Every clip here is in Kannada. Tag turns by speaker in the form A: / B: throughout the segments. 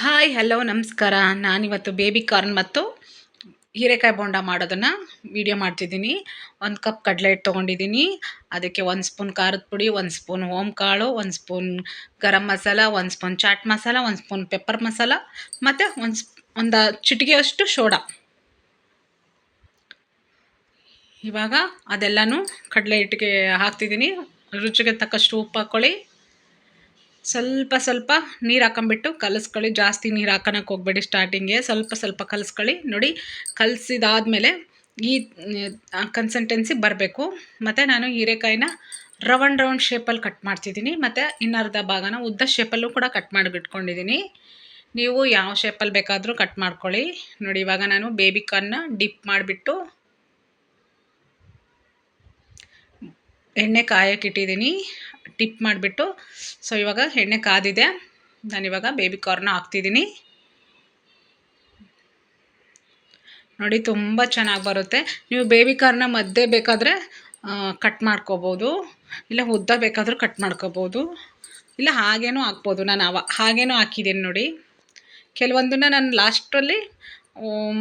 A: ಹಾಯ್ ಹಲೋ ನಮಸ್ಕಾರ. ನಾನಿವತ್ತು ಬೇಬಿ ಕಾರ್ನ್ ಮತ್ತು ಹೀರೆಕಾಯಿ ಬೋಂಡ ಮಾಡೋದನ್ನು ವಿಡಿಯೋ ಮಾಡ್ತಿದ್ದೀನಿ. 1 ಕಪ್ ಕಡಲೆ ಹಿಟ್ಟು ತೊಗೊಂಡಿದ್ದೀನಿ. ಅದಕ್ಕೆ 1 ಸ್ಪೂನ್ ಖಾರದ ಪುಡಿ, 1 ಸ್ಪೂನ್ ಓಂಕಾಳು, 1 spoon garam masala, 1 spoon chaat masala, 1 spoon pepper masala ಮತ್ತು ಒಂದು ಚಿಟಿಕೆಯಷ್ಟು ಸೋಡಾ. ಇವಾಗ ಅದೆಲ್ಲನೂ ಕಡಲೆ ಹಿಟ್ಟಿಗೆ ಹಾಕ್ತಿದ್ದೀನಿ. ರುಚಿಗೆ ತಕ್ಕಷ್ಟು ಉಪ್ಪು ಹಾಕ್ಕೊಳ್ಳಿ. ಸ್ವಲ್ಪ ನೀರು ಹಾಕೊಂಬಿಟ್ಟು ಕಲಿಸ್ಕೊಳ್ಳಿ. ಜಾಸ್ತಿ ನೀರು ಹಾಕೋಣಕ್ಕೆ ಹೋಗಬೇಡಿ. ಸ್ಟಾರ್ಟಿಂಗ್ಗೆ ಸ್ವಲ್ಪ ಕಲಿಸ್ಕೊಳ್ಳಿ. ನೋಡಿ, ಕಲಸಿದಾದ್ಮೇಲೆ ಈ ಕನ್ಸಿಸ್ಟೆನ್ಸಿ ಬರಬೇಕು. ಮತ್ತು ನಾನು ಹೀರೆಕಾಯಿನ ರೌಂಡ್ ಶೇಪಲ್ಲಿ ಕಟ್ ಮಾಡ್ತಿದ್ದೀನಿ. ಮತ್ತು ಇನ್ನರ್ಧ ಭಾಗನ ಉದ್ದ ಶೇಪಲ್ಲೂ ಕೂಡ ಕಟ್ ಮಾಡಿಬಿಟ್ಕೊಂಡಿದ್ದೀನಿ. ನೀವು ಯಾವ ಶೇಪಲ್ಲಿ ಬೇಕಾದರೂ ಕಟ್ ಮಾಡ್ಕೊಳ್ಳಿ. ನೋಡಿ, ಇವಾಗ ನಾನು ಬೇಬಿ ಕಾರ್ನ್ನ ಡಿಪ್ ಮಾಡಿಬಿಟ್ಟು ಎಣ್ಣೆ ಕಾಯಕ್ಕೆ ಇಟ್ಟಿದ್ದೀನಿ. ಟಿಪ್ ಮಾಡಿಬಿಟ್ಟು ಇವಾಗ ಎಣ್ಣೆ ಕಾದಿದೆ. ನಾನಿವಾಗ ಬೇಬಿ ಕಾರ್ನ ಹಾಕ್ತಿದ್ದೀನಿ. ನೋಡಿ, ತುಂಬ ಚೆನ್ನಾಗಿ ಬರುತ್ತೆ. ನೀವು ಬೇಬಿ ಕಾರ್ನ ಮಧ್ಯೆ ಬೇಕಾದರೆ ಕಟ್ ಮಾಡ್ಕೋಬೋದು, ಇಲ್ಲ ಉದ್ದ ಬೇಕಾದರೂ ಕಟ್ ಮಾಡ್ಕೋಬೋದು, ಇಲ್ಲ ಹಾಗೇನೂ ಹಾಕ್ಬೋದು. ನಾನು ಹಾಗೇನೂ ಹಾಕಿದ್ದೀನಿ. ನೋಡಿ, ಕೆಲವೊಂದನ್ನು ನಾನು ಲಾಸ್ಟಲ್ಲಿ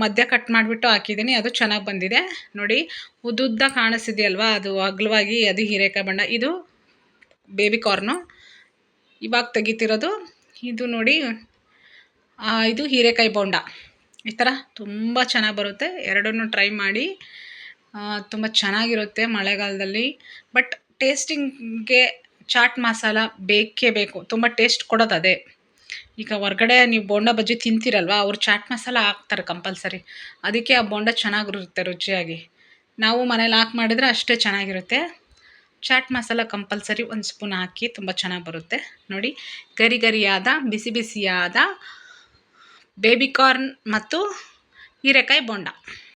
A: ಮಧ್ಯ ಕಟ್ ಮಾಡಿಬಿಟ್ಟು ಹಾಕಿದ್ದೀನಿ. ಅದು ಚೆನ್ನಾಗಿ ಬಂದಿದೆ. ನೋಡಿ, ಉದ್ದುದ್ದ ಕಾಣಿಸ್ತಿದೆಯಲ್ವಾ, ಅದು ಅಗಲವಾಗಿ, ಅದು ಹೀರೆಕಾಯಿ ಬಣ್ಣ. ಇದು ಬೇಬಿ ಕಾರ್ನು ಇವಾಗ ತೆಗಿತಿರೋದು. ಇದು ನೋಡಿ, ಇದು ಹೀರೆಕಾಯಿ ಬೋಂಡ. ಈ ಥರ ತುಂಬ ಚೆನ್ನಾಗಿ ಬರುತ್ತೆ. ಎರಡನ್ನೂ ಟ್ರೈ ಮಾಡಿ. ತುಂಬ ಚೆನ್ನಾಗಿರುತ್ತೆ ಮಳೆಗಾಲದಲ್ಲಿ. ಬಟ್ ಟೇಸ್ಟಿಂಗ್ಗೆ ಚಾಟ್ ಮಸಾಲ ಬೇಕೇ ಬೇಕು. ತುಂಬ ಟೇಸ್ಟ್ ಕೊಡೋದು ಅದೇ. ಈಗ ಹೊರ್ಗಡೆ ನೀವು ಬೋಂಡ ಬಜ್ಜಿ ತಿಂತೀರಲ್ವ, ಅವ್ರು ಚಾಟ್ ಮಸಾಲ ಹಾಕ್ತಾರೆ ಕಂಪಲ್ಸರಿ. ಅದಕ್ಕೆ ಆ ಬೋಂಡ ಚೆನ್ನಾಗಿರುತ್ತೆ ರುಚಿಯಾಗಿ. ನಾವು ಮನೇಲಿ ಹಾಕಿ ಮಾಡಿದರೆ ಅಷ್ಟೇ ಚೆನ್ನಾಗಿರುತ್ತೆ. ಚಾಟ್ ಮಸಾಲ ಕಂಪಲ್ಸರಿ 1 ಸ್ಪೂನ್ ಹಾಕಿ, ತುಂಬ ಚೆನ್ನಾಗಿ ಬರುತ್ತೆ. ನೋಡಿ, ಗರಿಯಾದ ಬಿಸಿಯಾದ ಬೇಬಿ ಕಾರ್ನ್ ಮತ್ತು ಹೀರೆಕಾಯಿ ಬೋಂಡ.